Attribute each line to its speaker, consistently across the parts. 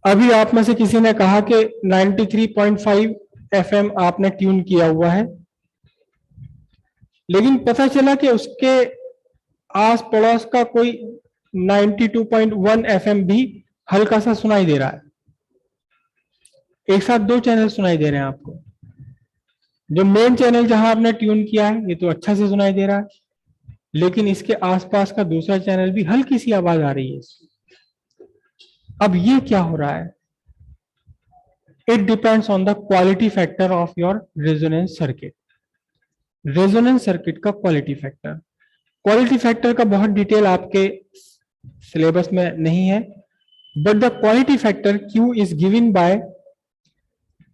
Speaker 1: अभी आप में से किसी ने कहा कि 93.5 एफएम आपने ट्यून किया हुआ है, लेकिन पता चला कि उसके आस पड़ोस का कोई 92.1 एफएम भी हल्का सा सुनाई दे रहा है। एक साथ दो चैनल सुनाई दे रहे हैं आपको। जो मेन चैनल जहां आपने ट्यून किया है ये तो अच्छा से सुनाई दे रहा है, लेकिन इसके आसपास का दूसरा चैनल भी हल्की सी आवाज आ रही है। अब ये क्या हो रहा है? It depends on the quality factor of your resonance circuit. Resonance circuit का क्वालिटी फैक्टर, क्वालिटी फैक्टर का बहुत डिटेल आपके सिलेबस में नहीं है, but the quality factor Q is given by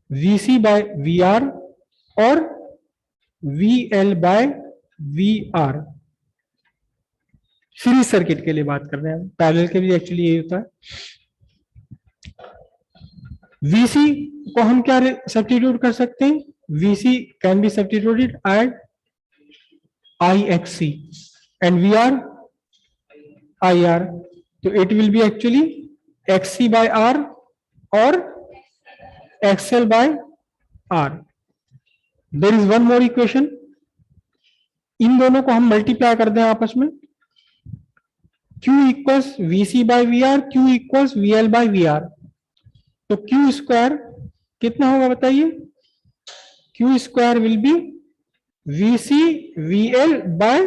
Speaker 1: VC by VR और VL by VR। Series circuit के लिए बात कर रहे हैं, पैरेलल के लिए एक्चुअली यही होता है। VC को हम क्या सब्स्टिट्यूट कर सकते हैं? VC can be substituted at IXC and VR IR, तो it will be actually XC by R और XL by R. There is one more equation, इन दोनों को हम मल्टीप्लाई कर दें आपस में, Q equals VC by VR, Q equals VL by VR, तो Q स्क्वायर कितना होगा बताइए? Q square will be VC VL by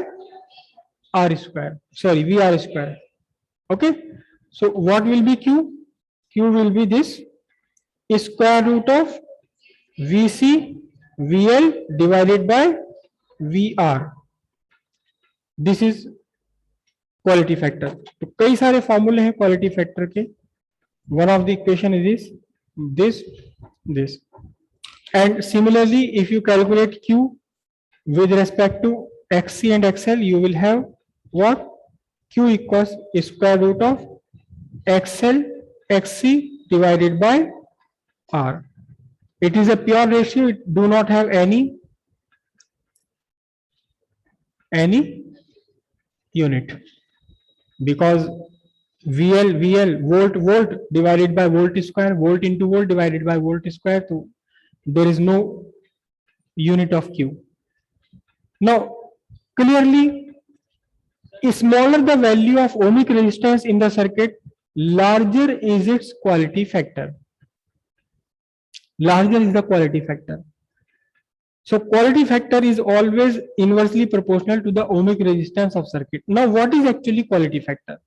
Speaker 1: R square, sorry VR square. Okay, so what will be Q? Q will be this square root of VC VL divided by VR. This is quality factor. तो कई सारे फॉर्मूले हैं quality factor के. One of the equation is this, and similarly if you calculate Q with respect to XC and XL, you will have what? Q equals square root of XL XC divided by R. It is a pure ratio, it do not have any unit, because VL volt divided by volt square, volt into volt divided by volt square, so there is no unit of Q. Now clearly, smaller the value of ohmic resistance in the circuit, larger is its quality factor. Larger is the quality factor. So quality factor is always inversely proportional to the ohmic resistance of circuit. Now what is actually quality factor?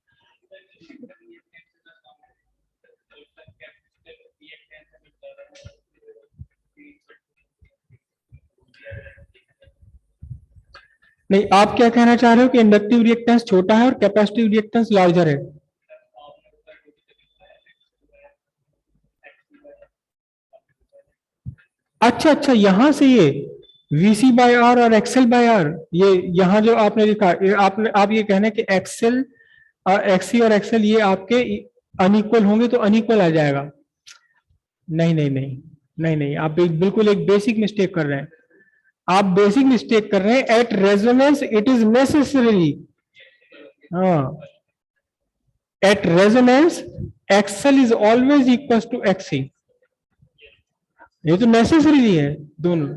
Speaker 1: नहीं, आप क्या कहना चाह रहे हो कि inductive reactance छोटा है और कैपेसिटिव रिएक्टेंस लार्जर है? अच्छा, यहां से ये VC बाय आर और XL बाय आर, ये यहां जो आपने लिखा, आप ये कहना कि XL XC और XL ये आपके अनइक्वल होंगे तो अनइक्वल आ जाएगा। नहीं, आप बिल्कुल एक बेसिक मिस्टेक कर रहे हैं। आप बेसिक मिस्टेक कर रहे हैं। At resonance it is necessary, at resonance XL is always equal to XC। ये तो नेसेसरी है दोनों,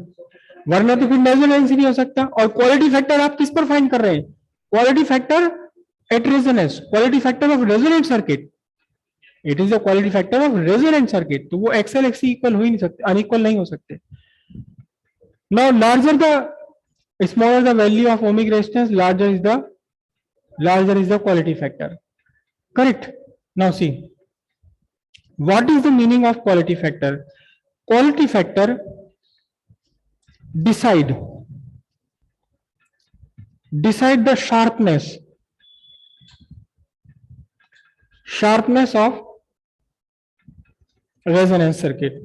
Speaker 1: वरना तो फिर रेजोनेंस ही नहीं हो सकता। और क्वालिटी फैक्टर आप किस पर फाइंड कर रहे हैं? Quality factor at resonance, quality factor of resonant circuit. It is the quality factor of resonant circuit, तो वो XL XC इक्वल हो ही नहीं सकते, अनइक्वल नहीं हो सकते। Now larger the smaller the value of ohmic resistance, larger is the quality factor. Correct. Now see, what is the meaning of quality factor? Quality factor decide the sharpness of resonance circuit.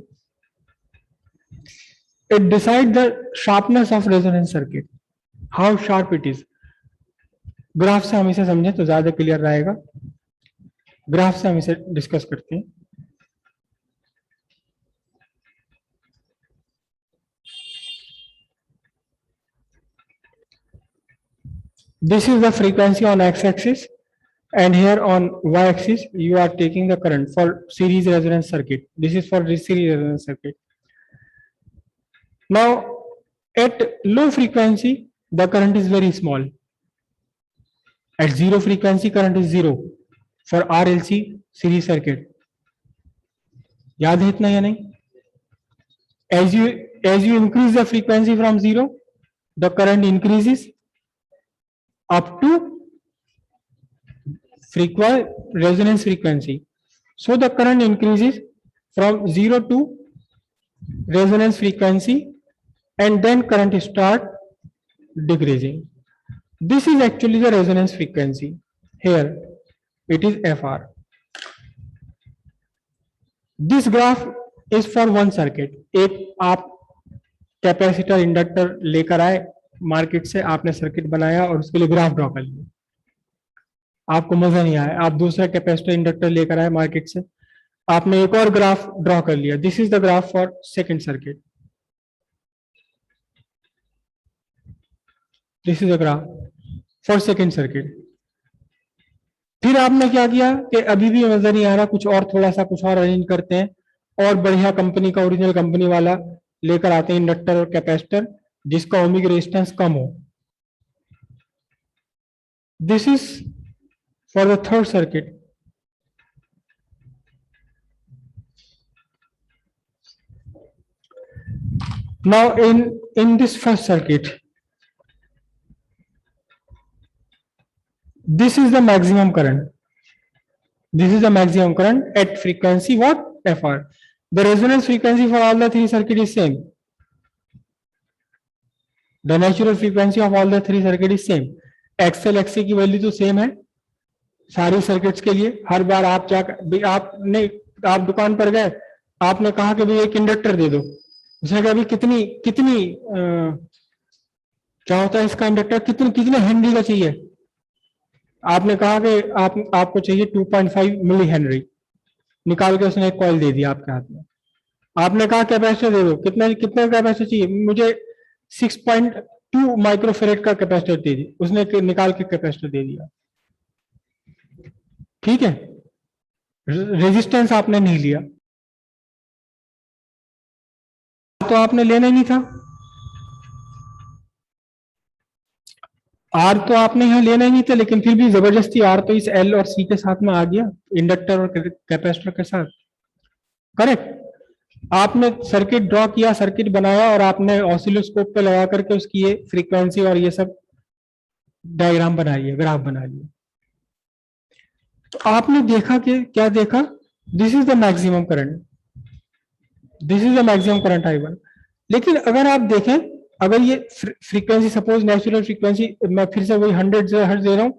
Speaker 1: It decides the sharpness of resonance circuit, how sharp it is. Graph से हम इसे समझें तो ज्यादा clear रहेगा। Graph से हम इसे डिस्कस करते हैं। This is the frequency on x-axis and here on y-axis you are taking the current for series resonance circuit. This is for this series resonance circuit. Now at low frequency the current is very small. At zero frequency current is zero for RLC series circuit. याद है इतना या नहीं? As you increase the frequency from zero, the current increases up to resonance frequency. So the current increases from zero to resonance frequency, and then current start decreasing. This is actually the resonance frequency. Here it is FR. This graph is for one circuit. एक आप capacitor inductor लेकर आए market से, आपने circuit बनाया और उसके लिए ग्राफ ड्रॉ कर लिया, आपको मजा नहीं आया, आप दूसरा कैपेसिटर इंडक्टर लेकर आए मार्केट से, आपने एक और ग्राफ ड्रॉ कर लिया. This is the graph for second circuit. This is the graph for second circuit. फिर आपने क्या किया कि अभी भी नजर नहीं आ रहा, कुछ और थोड़ा सा कुछ और अरेंज करते हैं और बढ़िया कंपनी का ओरिजिनल कंपनी वाला लेकर आते हैं इंडक्टर और कैपेसिटर जिसका ओमिक रेजिस्टेंस कम हो. This is for the third circuit. Now in this first circuit, this is the maximum current. This is the maximum current at frequency what? FR. The resonance frequency for all the three circuit is same. The natural frequency of all the three circuit is same. XL XC की value तो same है सारी circuits के लिए. हर बार आप जाकर आप दुकान पर गए, आपने कहा कि भाई एक इंडक्टर दे दो, उसने कहा अभी कितनी क्या होता है इसका इंडक्टर, कितने हेनरी का चाहिए, आपने कहा कि आपको चाहिए 2.5 मिली हेनरी, निकाल के उसने एक कॉइल दे दिया आपके हाथ में. आपने कहा कैपेसिटर दे दो, कितने कैपेसिटर चाहिए, मुझे 6.2 माइक्रोफेरेड का कैपेसिटर दे दी, उसने निकाल के कैपेसिटर दे दिया. ठीक है, रेजिस्टेंस आपने नहीं लिया तो आपने लेना ही नहीं था. आर तो आपने यहां लेना ही नहीं था, लेकिन फिर भी जबरदस्ती आर तो इस एल और सी के साथ में आ गया, इंडक्टर और कैपेसिटर के साथ. करेक्ट. आपने सर्किट ड्रॉ किया, सर्किट बनाया और आपने ऑसिलोस्कोप पे लगा करके उसकी ये फ्रीक्वेंसी और ये सब डायग्राम बना लिया, ग्राफ बना लिया. तो आपने देखा कि क्या देखा, this is the maximum current, this is the maximum current I1. लेकिन अगर आप देखें, अगर ये फ्रीक्वेंसी सपोज नेचुरल फ्रीक्वेंसी मैं फिर से वही 100 हर्ट्ज दे रहा हूं,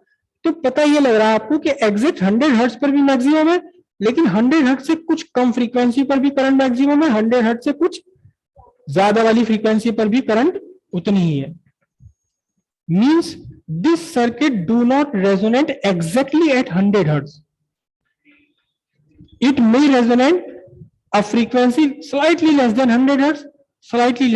Speaker 1: तो पता ये लग रहा है आपको कि एग्जैक्ट 100 हर्ट्ज पर भी मैक्सिमम है, लेकिन 100 हर्ट्ज से कुछ कम फ्रीक्वेंसी पर भी करंट मैक्सिमम है, 100 हर्ट्ज से कुछ ज्यादा वाली फ्रीक्वेंसी पर भी करंट उतनी ही है. Means this circuit do not resonate exactly at 100 hertz. It may resonate a frequency slightly less than 100 hertz, slightly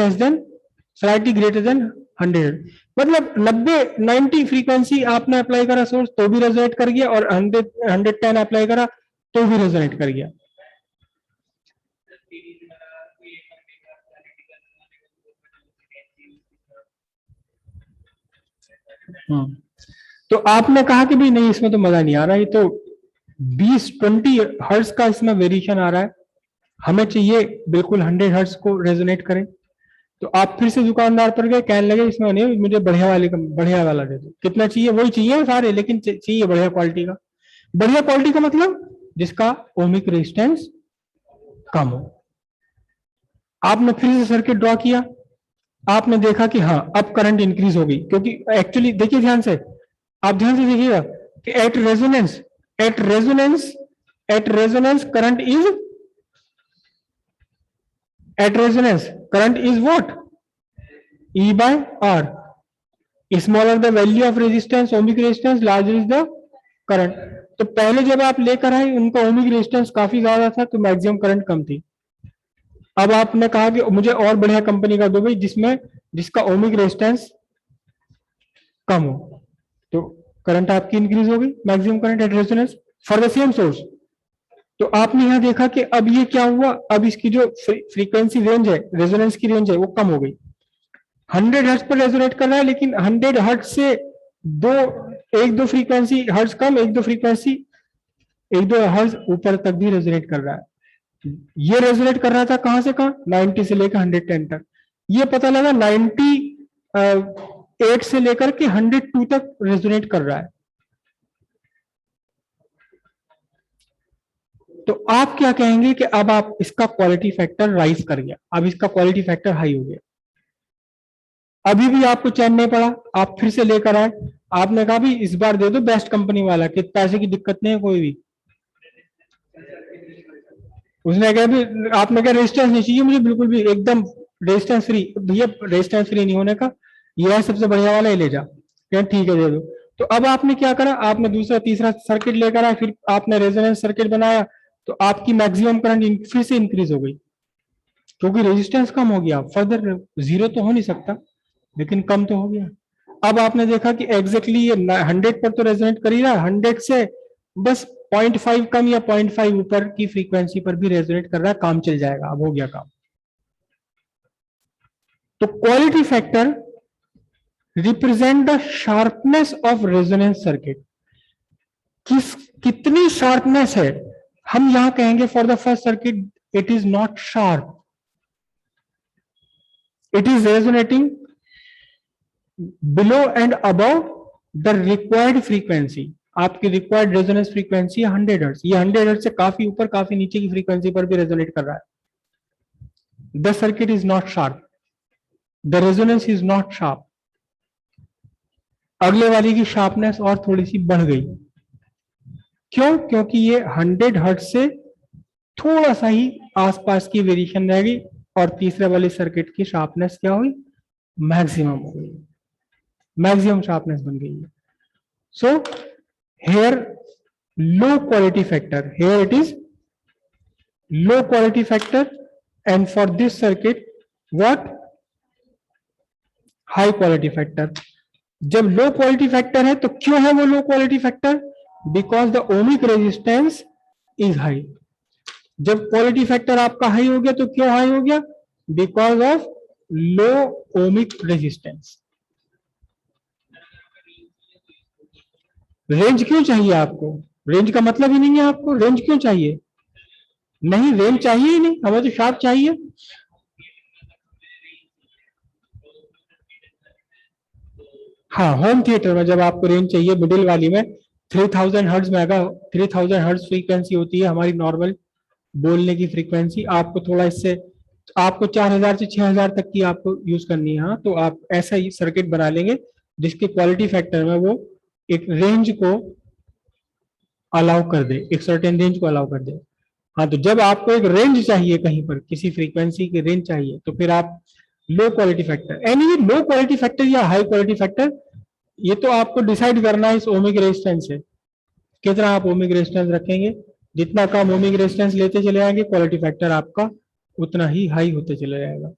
Speaker 1: greater than 100. मतलब 90 फ्रीक्वेंसी आपने अप्लाई करा सोर्स तो भी रेजोनेट कर गया, और 110 अप्लाई करा तो भी रेजोनेट कर गया. तो आपने कहा कि भाई नहीं इसमें तो मजा नहीं आ रहा, ये तो 20-20 हर्ट्ज का इसमें वेरिएशन आ रहा है, हमें चाहिए बिल्कुल 100 हर्ट्ज को रेजोनेट करें. तो आप फिर से दुकानदार पर गए, कहने लगे इसमें नहीं, मुझे बढ़िया वाला दे दो. कितना चाहिए, वही चाहिए सारे, लेकिन चाहिए बढ़िया क्वालिटी का. बढ़िया क्वालिटी का मतलब जिसका ओमिक रेजिस्टेंस कम हो. आपने फिर से सर्किट ड्रॉ किया, आपने देखा कि हाँ अब करंट इंक्रीज हो गई, क्योंकि एक्चुअली देखिए ध्यान से, आप ध्यान से देखिएगा कि at resonance current is at resonance current is what? E by R. Smaller the value of resistance, ohmic resistance, larger is the current. तो पहले जब आप लेकर आए उनका ओमिक रेजिस्टेंस काफी ज्यादा था तो मैक्सिमम करंट कम थी. अब आपने कहा कि मुझे और बढ़िया कंपनी का दो भाई जिसका ओमिक रेजिस्टेंस कम हो. तो करंट आपकी इंक्रीज हो गई, maximum current at resonance for the same source. तो आपने यहां देखा कि अब ये क्या हुआ, अब इसकी जो फ्रीक्वेंसी रेंज है, रेजोनेंस की रेंज है, वो कम हो गई। 100 हर्ट्ज पर रेजोनेट कर रहा है, लेकिन 100 हर्ट्ज से दो एक दो फ्रीक्वेंसी हर्ट्ज कम, एक दो हर्ट्ज ऊपर तक भी रेजोनेट कर रहा है। ये रेजोनेट कर रहा था कहां से कहां, 90 से लेकर 110 तक। ये पता लगा 98 से लेकर के 102 तक रेजोनेट कर रहा है। तो आप क्या कहेंगे कि अब आप इसका क्वालिटी फैक्टर राइज कर गया, अब इसका क्वालिटी फैक्टर हाई हो गया। अभी भी आपको चैन नहीं पड़ा, आप फिर से लेकर आए, आपने कहा भी इस बार दे दो बेस्ट कंपनी वाला, कि पैसे की दिक्कत नहीं है कोई भी। उसने कहा भी, आपने कहा रेजिस्टेंस नहीं चाहिए मुझे बिल्कुल भी, एकदम रेजिस्टेंस फ्री। भैया रेजिस्टेंस फ्री नहीं होने का, ये है सबसे बढ़िया वाला, ये ले जा। क्या ठीक है दे दो। तो अब आपने क्या करा, आपने दूसरा तीसरा सर्किट लेकर आए, फिर आपने रेजोनेंस सर्किट बनाया, तो आपकी मैक्सिमम करंट फिर से इंक्रीज हो गई, क्योंकि रेजिस्टेंस कम हो गया। फर्दर जीरो तो हो नहीं सकता, लेकिन कम तो हो गया। अब आपने देखा कि एग्जैक्टली ये 100 पर तो रेजोनेट कर ही रहा है, 100 से बस 0.5 कम या 0.5 ऊपर की फ्रीक्वेंसी पर भी रेजोनेट कर रहा है, काम चल जाएगा, अब हो गया काम। तो quality factor represent the sharpness of resonance circuit. कितनी शार्पनेस है, हम यहां कहेंगे for the first circuit it is not sharp, it is resonating below and above the required frequency. आपकी रिक्वायर्ड रेजोनेंस फ्रीक्वेंसी है 100 हर्ट्ज, ये 100 हर्ट्ज से काफी ऊपर काफी नीचे की फ्रीक्वेंसी पर भी रेजोनेट कर रहा है। The circuit is not sharp, the resonance is not sharp. अगले वाली की शार्पनेस और थोड़ी सी बढ़ गई, क्यों, क्योंकि ये 100 हर्ट्ज से थोड़ा सा ही आसपास की वेरिएशन रह गई, और तीसरे वाले सर्किट की शार्पनेस क्या हुई, मैक्सिमम हो गई, मैक्सिमम शार्पनेस बन गई है। So here low quality factor, here it is low quality factor, and for this circuit what, high quality factor. जब लो क्वालिटी फैक्टर है तो क्यों है वो low quality factor, because the ohmic resistance is high. जब quality factor आपका high हो गया तो क्यों हाई हो गया, because of low ohmic resistance. Range क्यों चाहिए आपको, रेंज का मतलब ही नहीं है आपको, रेंज क्यों चाहिए, नहीं रेंज चाहिए ही नहीं, हमें तो शार्प चाहिए। हाँ, होम थिएटर में जब आपको रेंज चाहिए, मिडिल वाली में 3000 हर्ट्ज मेगा, 3000 हर्ट्ज फ्रीक्वेंसी होती है हमारी नॉर्मल बोलने की फ्रीक्वेंसी। आपको थोड़ा इससे, आपको 4000 से 6000 तक की आपको यूज करनी है। हाँ, तो आप ऐसा ही सर्किट बना लेंगे जिसके क्वालिटी फैक्टर में वो एक रेंज को अलाउ कर दे, एक सर्टेन रेंज को अलाउ कर दे। हाँ, तो जब आपको एक रेंज चाहिए, कहीं पर किसी फ्रीक्वेंसी की रेंज चाहिए, तो फिर आप लो क्वालिटी फैक्टर, एनी लो क्वालिटी फैक्टर या हाई क्वालिटी फैक्टर, ये तो आपको डिसाइड करना है इस ओमिक रेजिस्टेंस से, कितना आप ओमिक रेजिस्टेंस रखेंगे। जितना कम ओमिक रेजिस्टेंस लेते चले जाएंगे, क्वालिटी फैक्टर आपका उतना ही हाई होते चले जाएगा।